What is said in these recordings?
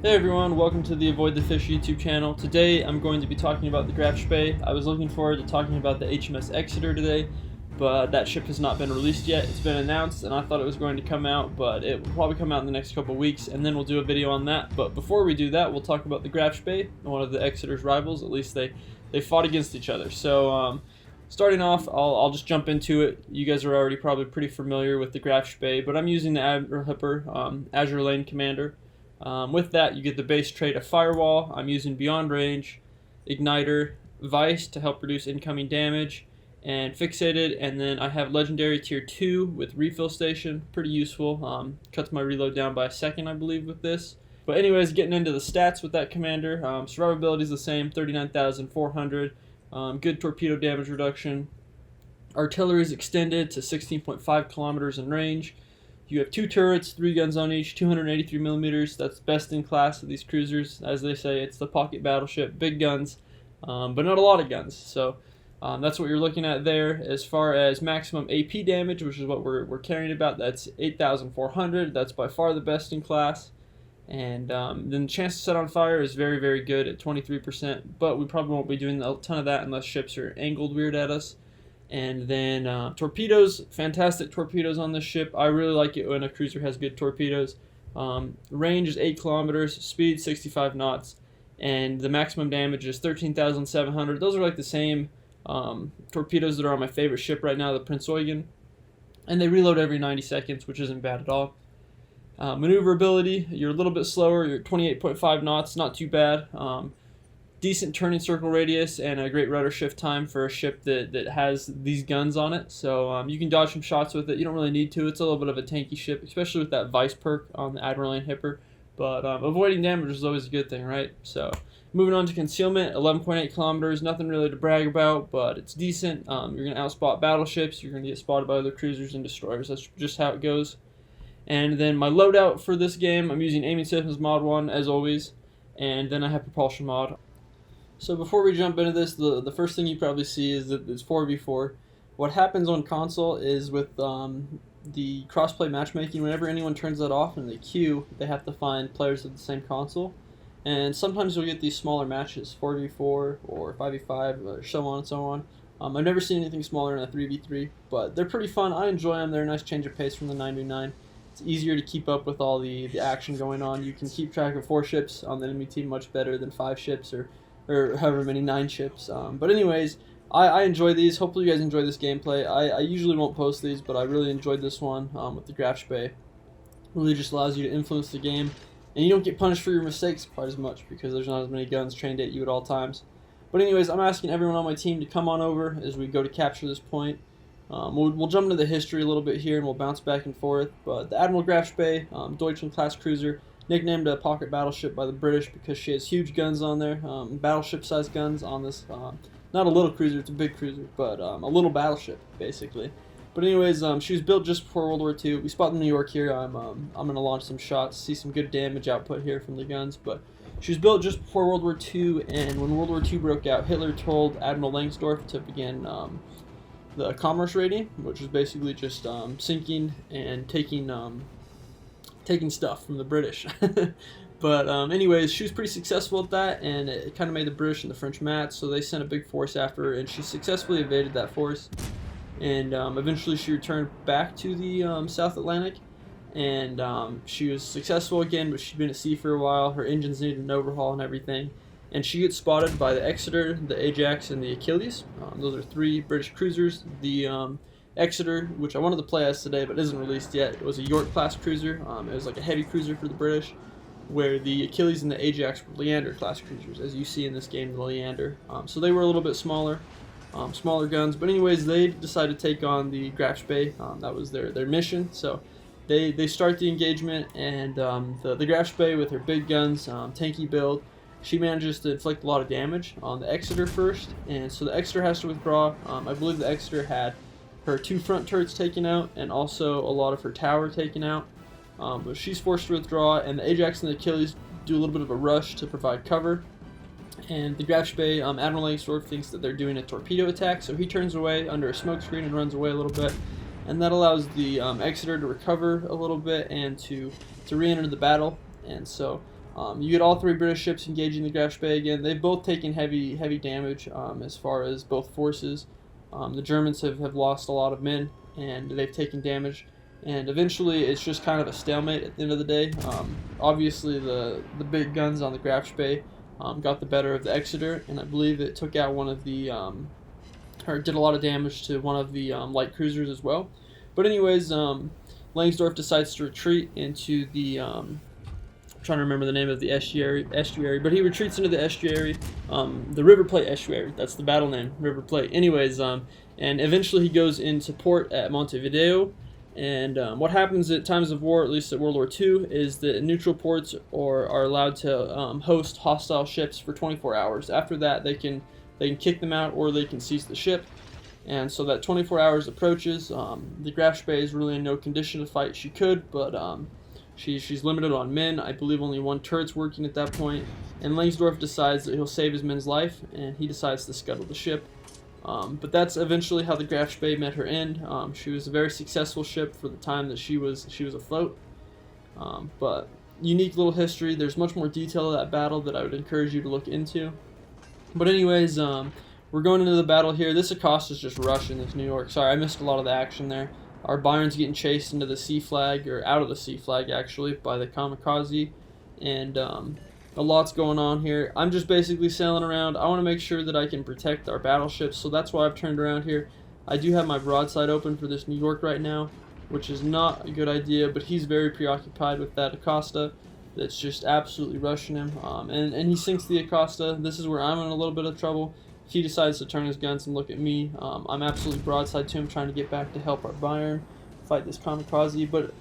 Hey everyone, welcome to the Avoid the Fish YouTube channel. Today I'm going to be talking about the Graf Spee. I was looking forward to talking about the HMS Exeter today, but that ship has not been released yet. It's been announced and I thought it was going to come out, but it will probably come out in the next couple weeks and then we'll do a video on that. But before we do that, we'll talk about the Graf Spee, one of the Exeter's rivals. At least they fought against each other. So starting off, I'll just jump into it. You guys are already probably pretty familiar with the Graf Spee, but I'm using the Admiral Hipper Azure Lane Commander. With that, you get the base trait of Firewall. I'm using Beyond Range, Igniter, Vice to help reduce incoming damage, and Fixated. And then I have Legendary Tier 2 with Refill Station. Pretty useful. Cuts my reload down by a second, I believe, with this. But anyways, getting into the stats with that commander. Survivability is the same, 39,400. Good torpedo damage reduction. Artillery is extended to 16.5 kilometers in range. You have 2 turrets, 3 guns on each, 283 millimeters. That's best in class of these cruisers. As they say, it's the pocket battleship. Big guns, but not a lot of guns. So that's what you're looking at there. As far as maximum AP damage, which is what we're caring about, that's 8,400. That's by far the best in class. And then the chance to set on fire is very, very good at 23%. But we probably won't be doing a ton of that unless ships are angled weird at us. And then torpedoes, fantastic torpedoes on this ship. I really like it when a cruiser has good torpedoes. Range is 8 kilometers, speed 65 knots, and the maximum damage is 13,700. Those are like the same torpedoes that are on my favorite ship right now, the Prince Eugen. And they reload every 90 seconds, which isn't bad at all. Maneuverability, you're a little bit slower. You're 28.5 knots, not too bad. Decent turning circle radius and a great rudder shift time for a ship that has these guns on it. So you can dodge some shots with it. You don't really need to. It's a little bit of a tanky ship, especially with that Vice perk on the Admiral Lane Hipper. But avoiding damage is always a good thing, right? So moving on to concealment, 11.8 kilometers. Nothing really to brag about, but it's decent. You're going to outspot battleships. You're going to get spotted by other cruisers and destroyers. That's just how it goes. And then my loadout for this game, I'm using Aiming Systems Mod 1, as always. And then I have Propulsion Mod. So before we jump into this, the first thing you probably see is that it's 4v4. What happens on console is with the crossplay matchmaking, whenever anyone turns that off in the queue, they have to find players of the same console. And sometimes you'll get these smaller matches, 4v4 or 5v5 or so on and so on. I've never seen anything smaller than a 3v3, but they're pretty fun. I enjoy them. They're a nice change of pace from the 9v9. It's easier to keep up with all the action going on. You can keep track of 4 ships on the enemy team much better than 5 ships or however many 9 ships. But anyways, I enjoy these. Hopefully you guys enjoy this gameplay. I usually won't post these, but I really enjoyed this one with the Graf Spee. Really just allows you to influence the game, and you don't get punished for your mistakes quite as much because there's not as many guns trained at you at all times. But anyways, I'm asking everyone on my team to come on over as we go to capture this point. We'll jump into the history a little bit here and we'll bounce back and forth. But the Admiral Graf Spee, Deutschland class cruiser, nicknamed a pocket battleship by the British because she has huge guns on there, battleship-sized guns on this. Not a little cruiser, it's a big cruiser, but a little battleship, basically. But anyways, she was built just before World War II. We spot the New York here. I'm going to launch some shots, see some good damage output here from the guns. But she was built just before World War II, and when World War II broke out, Hitler told Admiral Langsdorff to begin the commerce raiding, which is basically just sinking and taking stuff from the British. But anyways, she was pretty successful at that, and it kind of made the British and the French mad, so they sent a big force after her, and she successfully evaded that force. And eventually she returned back to the South Atlantic, and she was successful again, but she'd been at sea for a while. Her engines needed an overhaul and everything. And she gets spotted by the Exeter, the Ajax, and the Achilles. Those are 3 British cruisers. The Exeter, which I wanted to play as today but isn't released yet, it was a York-class cruiser. It was like a heavy cruiser for the British, where the Achilles and the Ajax were Leander-class cruisers, as you see in this game, the Leander. So they were a little bit smaller guns. But anyways, they decided to take on the Graf Spee. That was their mission. So they start the engagement, and the Graf Spee with her big guns, tanky build, she manages to inflict a lot of damage on the Exeter first, and so the Exeter has to withdraw. I believe the Exeter had her 2 front turrets taken out and also a lot of her tower taken out. But she's forced to withdraw, and the Ajax and the Achilles do a little bit of a rush to provide cover. And the Graf Spee, Admiral Langsdorff thinks that they're doing a torpedo attack, so he turns away under a smoke screen and runs away a little bit. And that allows the Exeter to recover a little bit and to re-enter the battle. And so You get all 3 British ships engaging the Graf Spee again. They've both taken heavy damage as far as both forces. The Germans have lost a lot of men, and they've taken damage. And eventually, it's just kind of a stalemate at the end of the day. Obviously, the big guns on the Graf Spee got the better of the Exeter, and I believe it took out one of the, or did a lot of damage to one of the light cruisers as well. But anyways, Langsdorff decides to retreat into the, I'm trying to remember the name of the estuary, but he retreats into the estuary, the River Plate estuary. That's the battle name, River Plate. Anyways, and eventually he goes into port at Montevideo. And what happens at times of war, at least at World War II, is that neutral ports are allowed to host hostile ships for 24 hours. After that, they can kick them out, or they can seize the ship. And so that 24 hours approaches. The Graf Spee is really in no condition to fight. She could, but she's limited on men. I believe only 1 turret's working at that point. And Langsdorff decides that he'll save his men's life, and he decides to scuttle the ship. But that's eventually how the Graf Spee met her end. She was a very successful ship for the time that she was afloat. But unique little history. There's much more detail of that battle that I would encourage you to look into. But anyways, we're going into the battle here. This Acosta's just rushing this New York. Sorry, I missed a lot of the action there. Our Byron's getting chased into the sea flag, or out of the sea flag actually, by the kamikaze. And a lot's going on here. I'm just basically sailing around. I want to make sure that I can protect our battleships, so that's why I've turned around here. I do have my broadside open for this New York right now, which is not a good idea, but he's very preoccupied with that Acosta that's just absolutely rushing him. And he sinks the Acosta. This is where I'm in a little bit of trouble. He decides to turn his guns and look at me. I'm absolutely broadside to him, trying to get back to help our Byron fight this kamikaze. But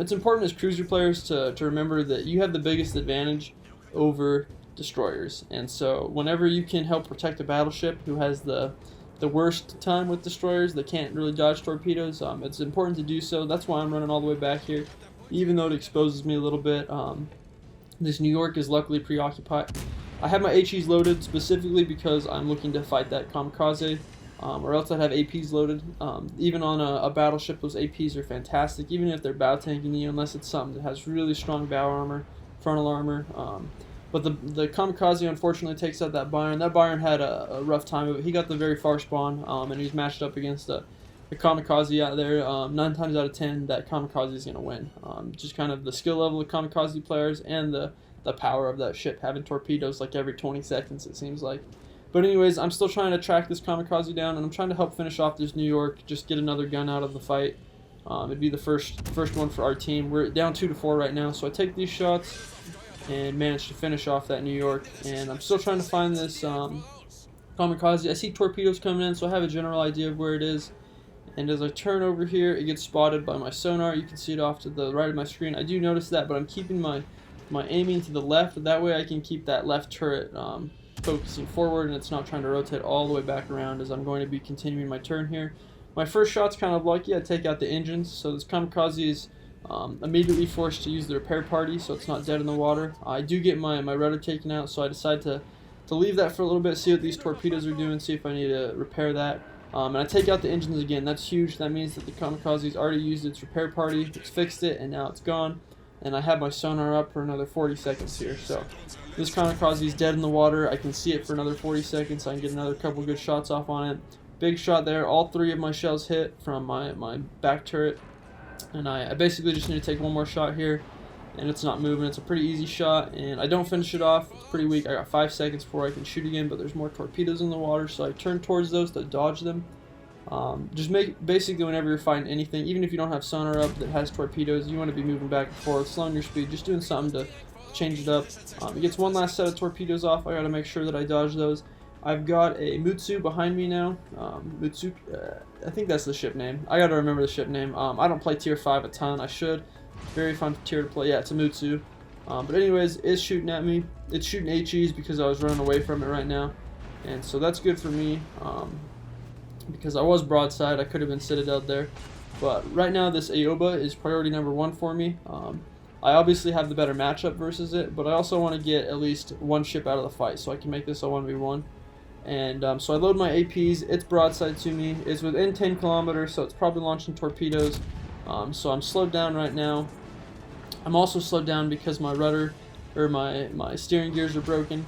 it's important as cruiser players to remember that you have the biggest advantage over destroyers, and so whenever you can help protect a battleship who has the worst time with destroyers that can't really dodge torpedoes, it's important to do so. That's why I'm running all the way back here, even though it exposes me a little bit. This New York is luckily preoccupied. I have my HEs loaded specifically because I'm looking to fight that kamikaze, or else I'd have APs loaded. Even on a battleship, those APs are fantastic, even if they're bow tanking you, unless it's something that has really strong bow armor, frontal armor. But the kamikaze unfortunately takes out that Byron. That Byron had a rough time of it. He got the very far spawn, and he's matched up against the kamikaze out there. 9 times out of 10, that kamikaze is going to win. Just kind of the skill level of kamikaze players, and the power of that ship, having torpedoes like every 20 seconds, it seems like. But anyways, I'm still trying to track this kamikaze down, and I'm trying to help finish off this New York, just get another gun out of the fight. It'd be the first one for our team. We're down 2-4 right now, so I take these shots and manage to finish off that New York. And I'm still trying to find this kamikaze. I see torpedoes coming in, so I have a general idea of where it is. And as I turn over here, it gets spotted by my sonar. You can see it off to the right of my screen. I do notice that, but I'm keeping my aiming to the left. That way I can keep that left turret focusing forward, and it's not trying to rotate all the way back around, as I'm going to be continuing my turn here. My first shot's kind of lucky. I take out the engines, so this kamikaze is immediately forced to use the repair party, so it's not dead in the water. I do get my rudder taken out, so I decide to leave that for a little bit, see what these torpedoes are doing, see if I need to repair that. And I take out the engines again. That's huge. That means that the kamikaze's already used its repair party, it's fixed it, and now it's gone. And I have my sonar up for another 40 seconds here. So this kamikaze is dead in the water. I can see it for another 40 seconds. I can get another couple good shots off on it. Big shot there. All 3 of my shells hit from my back turret. And I basically just need to take one more shot here, and it's not moving. It's a pretty easy shot, and I don't finish it off. It's pretty weak. I got 5 seconds before I can shoot again, but there's more torpedoes in the water, so I turn towards those to dodge them. Basically whenever you're fighting anything, even if you don't have sonar up that has torpedoes, you want to be moving back and forth, slowing your speed, just doing something to change it up. It gets one last set of torpedoes off. I got to make sure that I dodge those. I've got a Mutsu behind me now. Mutsu, I think that's the ship name. I got to remember the ship name. I don't play tier 5 a ton. I should. Very fun tier to play. Yeah, it's a Mutsu. But anyways, it's shooting at me. It's shooting HEs because I was running away from it right now. And so that's good for me. Because I was broadside. I could have been citadeled there. But right now, this Aoba is priority number 1 for me. I obviously have the better matchup versus it, but I also want to get at least one ship out of the fight so I can make this a 1v1. And so I load my APs. It's broadside to me. It's within 10 kilometers, so it's probably launching torpedoes. So I'm slowed down right now. I'm also slowed down because my rudder or my steering gears are broken.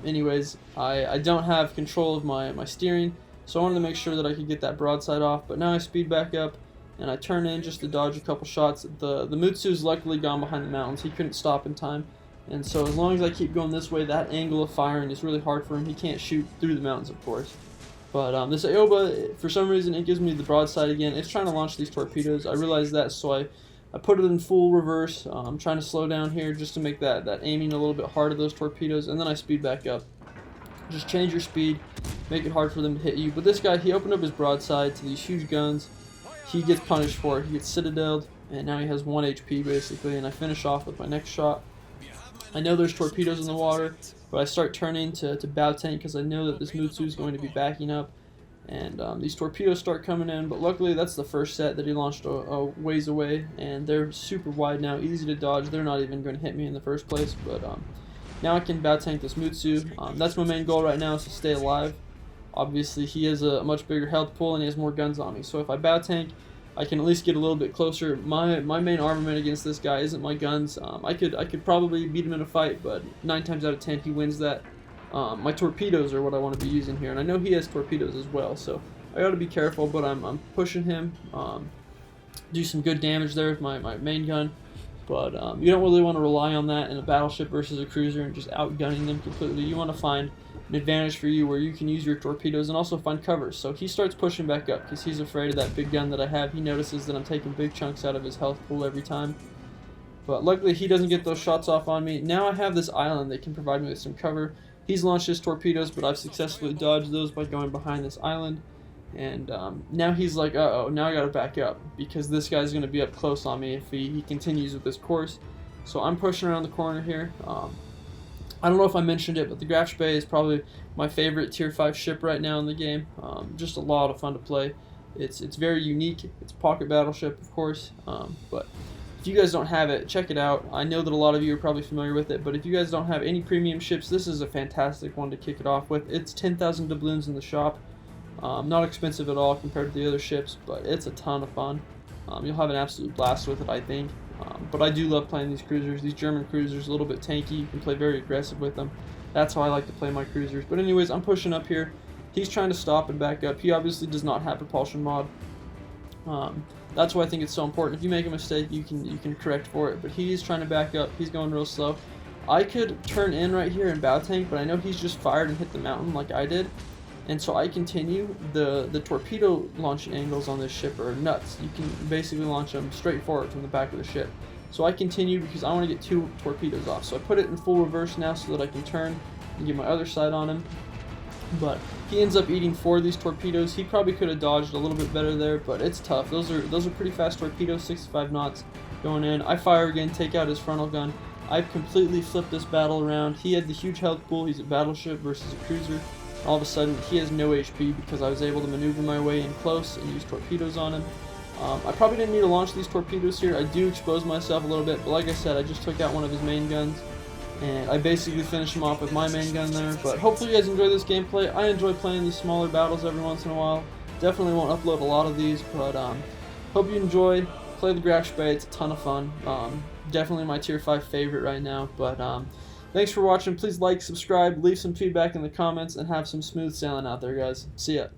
Anyways, I don't have control of my steering, so I wanted to make sure that I could get that broadside off. But now I speed back up and I turn in just to dodge a couple shots. The Mutsu's luckily gone behind the mountains. He couldn't stop in time. And so as long as I keep going this way, that angle of firing is really hard for him. He can't shoot through the mountains, of course. But this Aoba, for some reason, it gives me the broadside again. It's trying to launch these torpedoes. I realized that, so I put it in full reverse. I'm trying to slow down here just to make that aiming a little bit harder, those torpedoes, and then I speed back up. Just change your speed, make it hard for them to hit you. But this guy, he opened up his broadside to these huge guns. He gets punished for it. He gets citadeled, and now he has 1 HP basically, and I finish off with my next shot. I know there's torpedoes in the water, but I start turning to bow tank because I know that this Mutsu is going to be backing up. And these torpedoes start coming in, but luckily that's the first set that he launched a ways away, and they're super wide now, easy to dodge. They're not even going to hit me in the first place, but now I can bow tank this Mutsu. That's my main goal right now, is to stay alive. Obviously he has a much bigger health pool and he has more guns on me, so if I bow tank, I can at least get a little bit closer. My main armament against this guy isn't my guns. I could probably beat him in a fight, but 9 times out of 10 he wins that. My torpedoes are what I want to be using here, and I know he has torpedoes as well, so I got to be careful. But I'm pushing him, do some good damage there with my main gun. But you don't really want to rely on that in a battleship versus a cruiser and just outgunning them completely. You want to find an advantage for you where you can use your torpedoes and also find cover. So he starts pushing back up because he's afraid of that big gun that I have. He notices that I'm taking big chunks out of his health pool every time. But luckily he doesn't get those shots off on me. Now I have this island that can provide me with some cover. He's launched his torpedoes, but I've successfully dodged those by going behind this island. And now he's like, uh-oh, now I gotta back up because this guy's gonna be up close on me if he continues with this course. So I'm pushing around the corner here. I don't know if I mentioned it, but the Graf Spee is probably my favorite tier 5 ship right now in the game. Just a lot of fun to play. It's very unique. It's a pocket battleship, of course, but if you guys don't have it, check it out. I know that a lot of you are probably familiar with it, but if you guys don't have any premium ships, this is a fantastic one to kick it off with. It's 10,000 doubloons in the shop. Not expensive at all compared to the other ships, but it's a ton of fun. You'll have an absolute blast with it, I think. But I do love playing these cruisers. These German cruisers, a little bit tanky. You can play very aggressive with them. That's how I like to play my cruisers. But anyways, I'm pushing up here. He's trying to stop and back up. He obviously does not have propulsion mod. That's why I think it's so important. If you make a mistake, you can correct for it. But he's trying to back up. He's going real slow. I could turn in right here and bow tank, but I know he's just fired and hit the mountain like I did. And so I continue. The torpedo launch angles on this ship are nuts. You can basically launch them straight forward from the back of the ship. So I continue because I want to get 2 torpedoes off. So I put it in full reverse now so that I can turn and get my other side on him. But he ends up eating 4 of these torpedoes. He probably could have dodged a little bit better there, but it's tough. Those are pretty fast torpedoes, 65 knots going in. I fire again, take out his frontal gun. I've completely flipped this battle around. He had the huge health pool. He's a battleship versus a cruiser. All of a sudden, he has no HP because I was able to maneuver my way in close and use torpedoes on him. I probably didn't need to launch these torpedoes here. I do expose myself a little bit, but like I said, I just took out one of his main guns, and I basically finished him off with my main gun there. But hopefully you guys enjoy this gameplay. I enjoy playing these smaller battles every once in a while. Definitely won't upload a lot of these, but hope you enjoy. Play the Graf Spee. It's a ton of fun. Definitely my tier 5 favorite right now, but thanks for watching. Please like, subscribe, leave some feedback in the comments, and have some smooth sailing out there, guys. See ya.